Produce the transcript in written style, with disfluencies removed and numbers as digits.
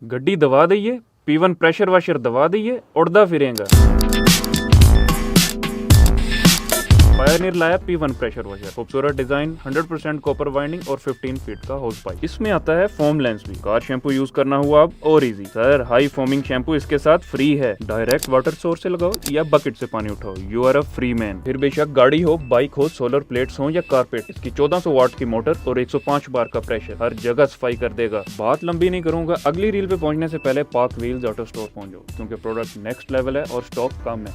गड्डी दबा दइए, P1 प्रेशर वाशर दबा दइए, उड़दा फिरेगा। पायनियर लाया P1 प्रेशर वाशर, खूबसूरत डिजाइन, 100% कॉपर वाइंडिंग और 15 फीट का होस पाइप। इसमें आता है फोम लेंस भी। कार शैम्पू यूज करना हुआ अब और easy sir, high foaming shampoo इसके साथ फ्री है। डायरेक्ट वाटर सोर्स से लगाओ या बकेट से पानी उठाओ, you are a free man. फिर बेशक गाड़ी हो, बाइक हो, सोलर प्लेट्स हो या कारपेट, इसकी 1400 वाट की मोटर और 105 बार का प्रेशर हर जगह सफाई कर देगा। बात लंबी नहीं करूंगा, अगली रील पे पहुंचने से पहले पाक व्हील्स ऑटो स्टोर पहुंचो, क्योंकि प्रोडक्ट नेक्स्ट लेवल है और स्टॉक कम है।